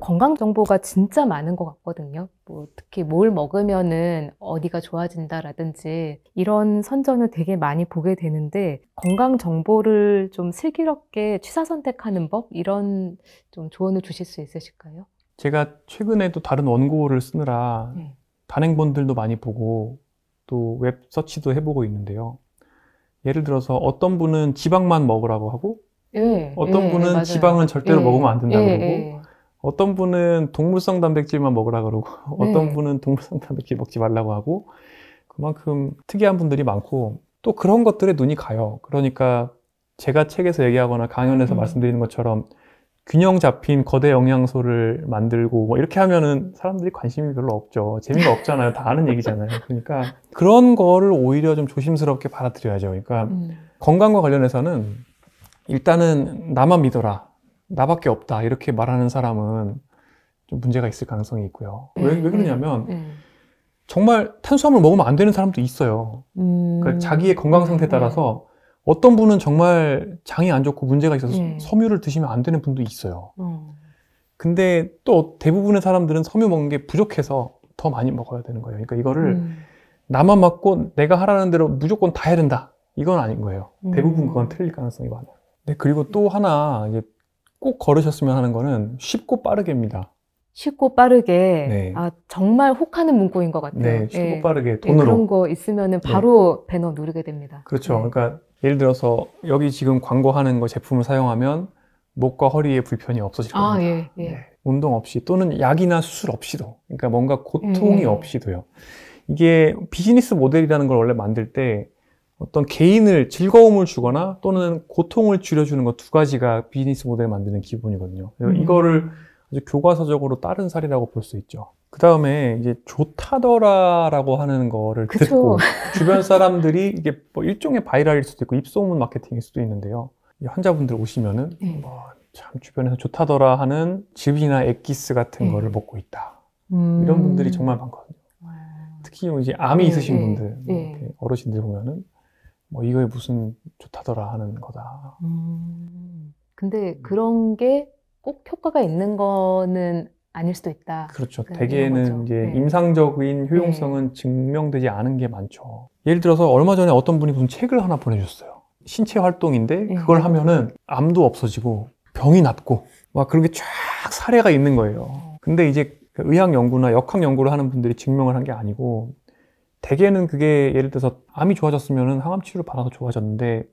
건강 정보가 진짜 많은 것 같거든요. 뭐 특히 뭘 먹으면은 어디가 좋아진다라든지 이런 선전을 되게 많이 보게 되는데 건강 정보를 좀 슬기롭게 취사 선택하는 법 이런 좀 조언을 주실 수 있으실까요? 제가 최근에도 다른 원고를 쓰느라 네. 단행본들도 많이 보고 또 웹 서치도 해보고 있는데요. 예를 들어서 어떤 분은 지방만 먹으라고 하고 예, 어떤 예, 분은 맞아요. 지방은 절대로 먹으면 안 된다 그러고 예. 어떤 분은 동물성 단백질만 먹으라 그러고 어떤 네. 분은 동물성 단백질 먹지 말라고 하고 그만큼 특이한 분들이 많고 또 그런 것들에 눈이 가요. 그러니까 제가 책에서 얘기하거나 강연에서 말씀드리는 것처럼 균형 잡힌 거대 영양소를 만들고 뭐 이렇게 하면은 사람들이 관심이 별로 없죠. 재미가 없잖아요. 다 아는 얘기잖아요. 그러니까 그런 거를 오히려 좀 조심스럽게 받아들여야죠. 그러니까 건강과 관련해서는 일단은 나만 믿어라. 나밖에 없다. 이렇게 말하는 사람은 좀 문제가 있을 가능성이 있고요. 왜 그러냐면 정말 탄수화물 먹으면 안 되는 사람도 있어요. 그러니까 자기의 건강 상태에 따라서 어떤 분은 정말 장이 안 좋고 문제가 있어서 섬유를 드시면 안 되는 분도 있어요. 근데 또 대부분의 사람들은 섬유 먹는 게 부족해서 더 많이 먹어야 되는 거예요. 그러니까 이거를 나만 맞고 내가 하라는 대로 무조건 다 해야 된다. 이건 아닌 거예요. 대부분 그건 틀릴 가능성이 많아요. 네, 그리고 또 하나 이제 꼭 걸으셨으면 하는 거는 쉽고 빠르게입니다. 쉽고 빠르게. 네. 아, 정말 혹하는 문구인 것 같아요. 네, 쉽고 예. 빠르게 돈으로. 그런 거 있으면은 바로 배너 누르게 됩니다. 그렇죠. 그러니까 예를 들어서 여기 지금 광고하는 거 제품을 사용하면 목과 허리에 불편이 없어질 겁니다. 네. 운동 없이 또는 약이나 수술 없이도, 그러니까 뭔가 고통이 없이도요. 이게 비즈니스 모델이라는 걸 원래 만들 때 어떤 개인을 즐거움을 주거나 또는 고통을 줄여주는 것 두 가지가 비즈니스 모델을 만드는 기본이거든요. 이거를 아주 교과서적으로 따른 사례라고 볼 수 있죠. 그 다음에 이제 좋다더라라고 하는 거를 듣고 주변 사람들이 이게 뭐 일종의 바이럴일 수도 있고 입소문 마케팅일 수도 있는데요. 환자분들 오시면은 참 주변에서 좋다더라 하는 즙이나 엑기스 같은 거를 먹고 있다. 이런 분들이 정말 많거든요. 특히 이제 암이 있으신 분들, 어르신들 보면은 뭐 이거에 무슨 좋다더라 하는 거다. 근데 그런 게 꼭 효과가 있는 거는 아닐 수도 있다. 그렇죠. 대개는 이제 임상적인 효용성은 증명되지 않은 게 많죠. 예를 들어서 얼마 전에 어떤 분이 무슨 책을 하나 보내주셨어요. 신체 활동인데 그걸 하면은 암도 없어지고 병이 낫고 막 그런 게 쫙 사례가 있는 거예요. 근데 이제 의학 연구나 역학 연구를 하는 분들이 증명을 한 게 아니고 대개는 그게 예를 들어서 암이 좋아졌으면은 항암 치료를 받아서 좋아졌는데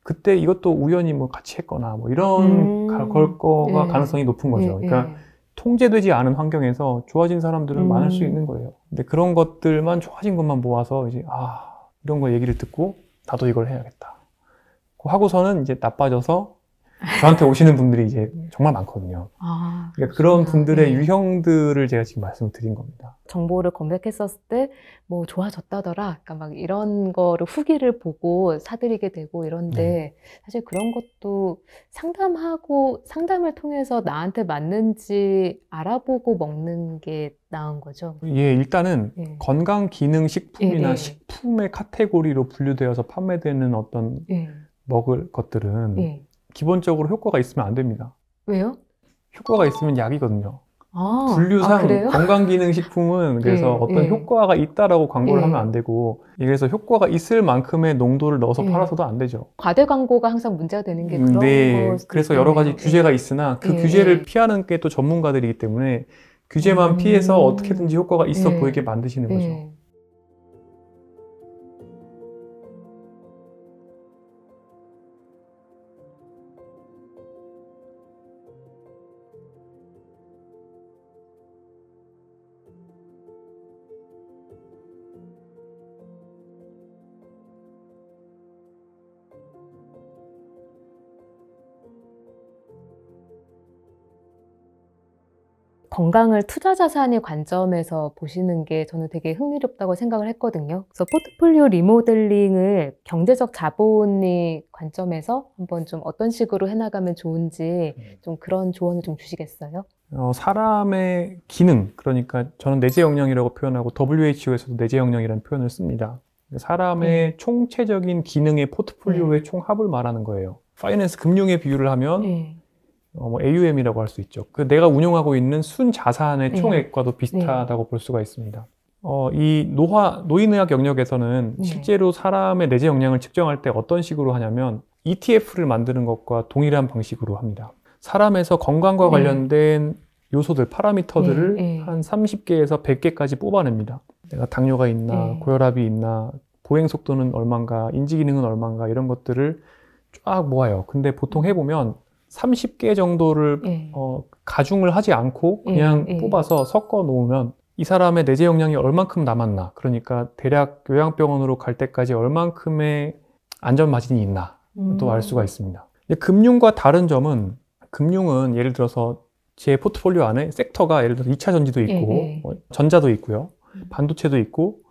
그때 이것도 우연히 뭐 같이 했거나 뭐 이런 걸 거가 가능성이 높은 거죠. 그러니까 통제되지 않은 환경에서 좋아진 사람들은 많을 수 있는 거예요. 근데 그런 것들만 좋아진 것만 모아서 이제 이런 거 얘기를 듣고 나도 이걸 해야겠다 하고서는 이제 나빠져서 저한테 오시는 분들이 이제 정말 많거든요. 그러니까 그런 분들의 유형들을 제가 지금 말씀을 드린 겁니다. 정보를 검색했었을 때 뭐 좋아졌다더라. 그러니까 막 이런 거를 후기를 보고 사들이게 되고 이런데 사실 그런 것도 상담을 통해서 나한테 맞는지 알아보고 먹는 게 나은 거죠. 예, 일단은 건강기능식품이나 식품의 카테고리로 분류되어서 판매되는 어떤 먹을 것들은 기본적으로 효과가 있으면 안 됩니다. 왜요? 효과가 있으면 약이거든요. 분류상 건강기능식품은 그래서 어떤 효과가 있다라고 광고를 하면 안 되고 그래서 효과가 있을 만큼의 농도를 넣어서 팔아서도 안 되죠. 과대 광고가 항상 문제가 되는 게 그런 거. 그래서 여러 가지 규제가 있으나 그 규제를 피하는 게 또 전문가들이기 때문에 규제만 피해서 어떻게든지 효과가 있어 보이게 만드시는 거죠. 건강을 투자 자산의 관점에서 보시는 게 저는 되게 흥미롭다고 생각을 했거든요. 그래서 포트폴리오 리모델링을 경제적 자본의 관점에서 한번 좀 어떤 식으로 해나가면 좋은지 좀 그런 조언을 좀 주시겠어요? 사람의 기능, 그러니까 저는 내재 역량이라고 표현하고 WHO에서도 내재 역량이라는 표현을 씁니다. 사람의 총체적인 기능의 포트폴리오의 총합을 말하는 거예요. 파이낸스 금융의 비유를 하면 뭐 AUM이라고 할 수 있죠. 그 내가 운용하고 있는 순자산의 네. 총액과도 비슷하다고 볼 수가 있습니다. 이 노인의학 영역에서는 네. 실제로 사람의 내재 역량을 측정할 때 어떤 식으로 하냐면 ETF를 만드는 것과 동일한 방식으로 합니다. 사람에서 건강과 네. 관련된 요소들, 파라미터들을 네, 네. 한 30개에서 100개까지 뽑아냅니다. 내가 당뇨가 있나, 네. 고혈압이 있나, 보행 속도는 얼만가, 인지 기능은 얼만가 이런 것들을 쫙 모아요. 근데 보통 해보면 30개 정도를 네. 가중을 하지 않고 그냥 네. 뽑아서 섞어 놓으면 이 사람의 내재 역량이 얼만큼 남았나, 그러니까 대략 요양병원으로 갈 때까지 얼만큼의 안전 마진이 있나 또 알 수가 있습니다. 금융과 다른 점은, 금융은 예를 들어서 제 포트폴리오 안에 섹터가 예를 들어서 2차 전지도 있고 뭐 전자도 있고요, 반도체도 있고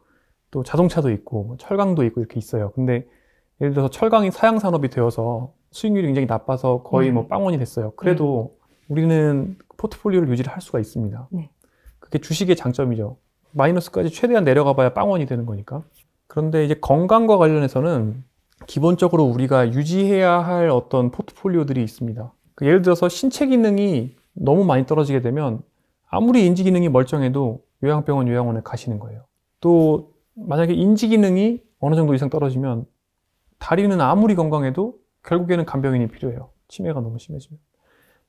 또 자동차도 있고 뭐 철강도 있고 이렇게 있어요. 근데 예를 들어서 철강이 사양 산업이 되어서 수익률이 굉장히 나빠서 거의 뭐 빵원이 됐어요. 그래도 우리는 포트폴리오를 유지를 할 수가 있습니다. 그게 주식의 장점이죠. 마이너스까지 최대한 내려가 봐야 빵원이 되는 거니까. 그런데 이제 건강과 관련해서는 기본적으로 우리가 유지해야 할 어떤 포트폴리오들이 있습니다. 예를 들어서 신체 기능이 너무 많이 떨어지게 되면 아무리 인지 기능이 멀쩡해도 요양병원, 요양원에 가시는 거예요. 또 만약에 인지 기능이 어느 정도 이상 떨어지면 다리는 아무리 건강해도 결국에는 간병인이 필요해요. 치매가 너무 심해지면.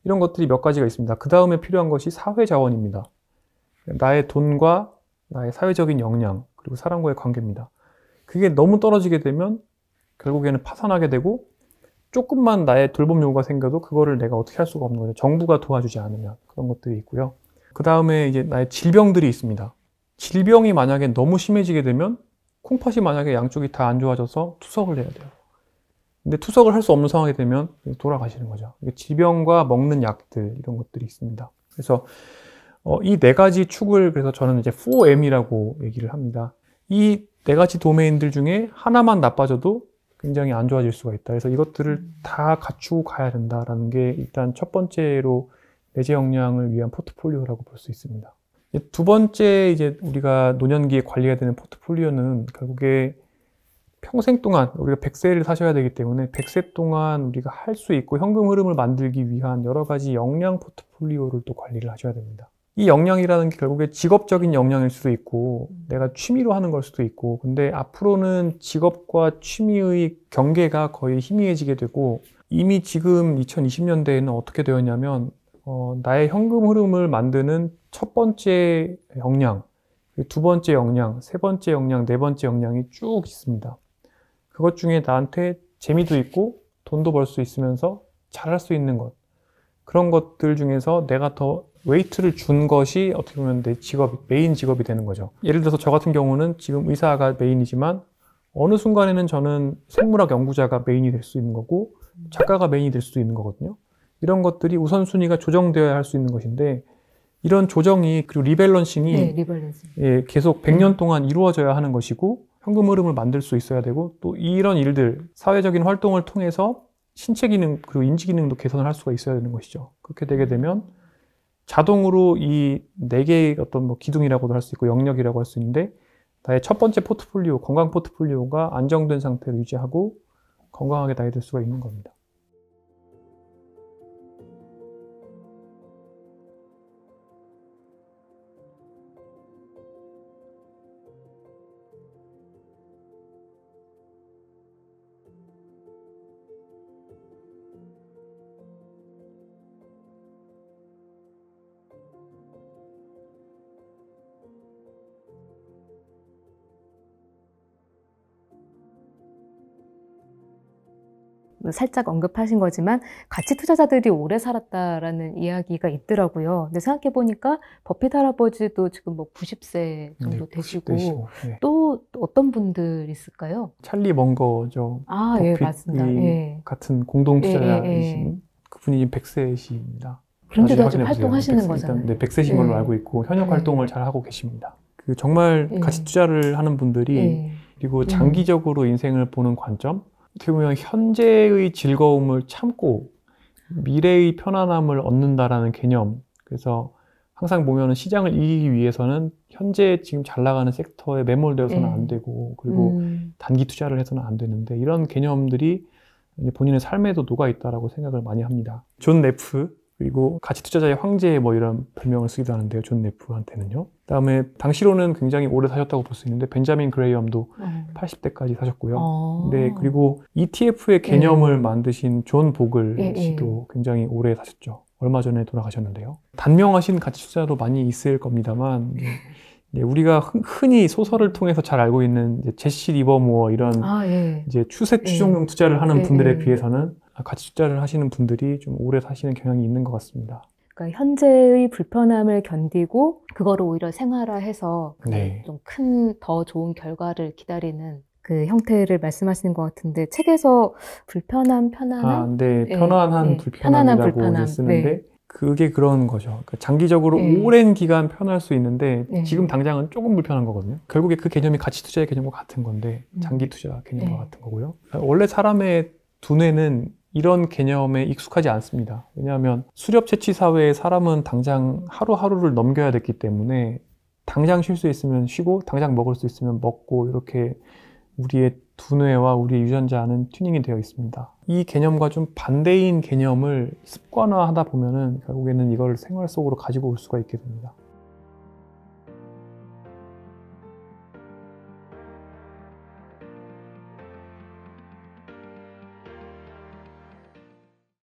이런 것들이 몇 가지가 있습니다. 그 다음에 필요한 것이 사회 자원입니다. 나의 돈과 나의 사회적인 역량, 그리고 사람과의 관계입니다. 그게 너무 떨어지게 되면 결국에는 파산하게 되고, 조금만 나의 돌봄 요구가 생겨도 그거를 내가 어떻게 할 수가 없는 거죠. 정부가 도와주지 않으면. 그런 것들이 있고요. 그 다음에 이제 나의 질병들이 있습니다. 질병이 만약에 너무 심해지게 되면 콩팥이 만약에 양쪽이 다 안 좋아져서 투석을 해야 돼요. 근데 투석을 할 수 없는 상황이 되면 돌아가시는 거죠. 질병과 먹는 약들, 이런 것들이 있습니다. 그래서 이 네 가지 축을, 그래서 저는 이제 4M이라고 얘기를 합니다. 이 네 가지 도메인들 중에 하나만 나빠져도 굉장히 안 좋아질 수가 있다. 그래서 이것들을 다 갖추고 가야 된다라는 게 일단 첫 번째로 내재 역량을 위한 포트폴리오라고 볼 수 있습니다. 두 번째, 이제 우리가 노년기에 관리해야 되는 포트폴리오는 결국에 평생 동안 우리가 100세를 사셔야 되기 때문에 100세 동안 우리가 할 수 있고 현금 흐름을 만들기 위한 여러 가지 역량 포트폴리오를 또 관리를 하셔야 됩니다. 이 역량이라는 게 결국에 직업적인 역량일 수도 있고 내가 취미로 하는 걸 수도 있고, 근데 앞으로는 직업과 취미의 경계가 거의 희미해지게 되고, 이미 지금 2020년대에는 어떻게 되었냐면 나의 현금 흐름을 만드는 첫 번째 역량, 두 번째 역량, 세 번째 역량, 네 번째 역량이 쭉 있습니다. 그것 중에 나한테 재미도 있고 돈도 벌 수 있으면서 잘할 수 있는 것, 그런 것들 중에서 내가 더 웨이트를 준 것이 어떻게 보면 내 직업, 메인 직업이 되는 거죠. 예를 들어서 저 같은 경우는 지금 의사가 메인이지만 어느 순간에는 저는 생물학 연구자가 메인이 될 수 있는 거고 작가가 메인이 될 수도 있는 거거든요. 이런 것들이 우선순위가 조정되어야 할 수 있는 것인데, 이런 조정이, 그리고 리밸런싱이 계속 100년 동안 이루어져야 하는 것이고, 현금 흐름을 만들 수 있어야 되고, 또 이런 일들, 사회적인 활동을 통해서 신체 기능, 그리고 인지 기능도 개선을 할 수가 있어야 되는 것이죠. 그렇게 되게 되면 자동으로 이 4개의 어떤 뭐 기둥이라고도 할 수 있고 영역이라고 할 수 있는데, 나의 첫 번째 포트폴리오, 건강 포트폴리오가 안정된 상태를 유지하고 건강하게 나이 들 수가 있는 겁니다. 살짝 언급하신 거지만 가치 투자자들이 오래 살았다라는 이야기가 있더라고요. 근데 생각해 보니까 버핏 할아버지도 지금 뭐 90세 정도 되시고, 네. 또 어떤 분들 있을까요? 찰리 먼거죠. 예, 맞습니다. 예. 같은 공동 투자자이신 그분이 100세이십니다. 그런데도 아직 활동하시는 거잖아요. 네, 100세신 걸로 알고 있고 현역 활동을 잘 하고 계십니다. 정말 가치 투자를 하는 분들이, 그리고 장기적으로 인생을 보는 관점, 어떻게 보면 현재의 즐거움을 참고 미래의 편안함을 얻는다라는 개념. 그래서 항상 보면은 시장을 이기기 위해서는 현재 지금 잘 나가는 섹터에 매몰되어서는 안 되고, 그리고 단기 투자를 해서는 안 되는데, 이런 개념들이 본인의 삶에도 녹아 있다라고 생각을 많이 합니다. 존 네프, 그리고 가치 투자자의 황제 뭐 이런 별명을 쓰기도 하는데요. 존 네프한테는요. 그다음에 당시로는 굉장히 오래 사셨다고 볼 수 있는데 벤자민 그레이엄도 80대까지 사셨고요. 네, 그리고 ETF의 개념을 만드신 존 보글 씨도 굉장히 오래 사셨죠. 얼마 전에 돌아가셨는데요. 단명하신 가치 투자도 많이 있을 겁니다만 네, 우리가 흔히 소설을 통해서 잘 알고 있는 이제 제시 리버모어 이런 이제 추세 추종형 투자를 하는 분들에 비해서는 가치 투자를 하시는 분들이 좀 오래 사시는 경향이 있는 것 같습니다. 그러니까 현재의 불편함을 견디고 그거를 오히려 생활화해서 좀 큰 더 좋은 결과를 기다리는 그 형태를 말씀하시는 것 같은데 책에서 불편함, 편안함? 네, 편안한 불편함이라고 쓰는데 그게 그런 거죠. 그러니까 장기적으로 오랜 기간 편할 수 있는데 지금 당장은 조금 불편한 거거든요. 결국에 그 개념이 가치 투자의 개념과 같은 건데 장기 투자 개념과 같은 거고요. 원래 사람의 두뇌는 이런 개념에 익숙하지 않습니다. 왜냐하면 수렵 채취 사회에 사람은 당장 하루하루를 넘겨야 됐기 때문에 당장 쉴 수 있으면 쉬고 당장 먹을 수 있으면 먹고 이렇게 우리의 두뇌와 우리의 유전자는 튜닝이 되어 있습니다. 이 개념과 좀 반대인 개념을 습관화하다 보면은 결국에는 이걸 생활 속으로 가지고 올 수가 있게 됩니다.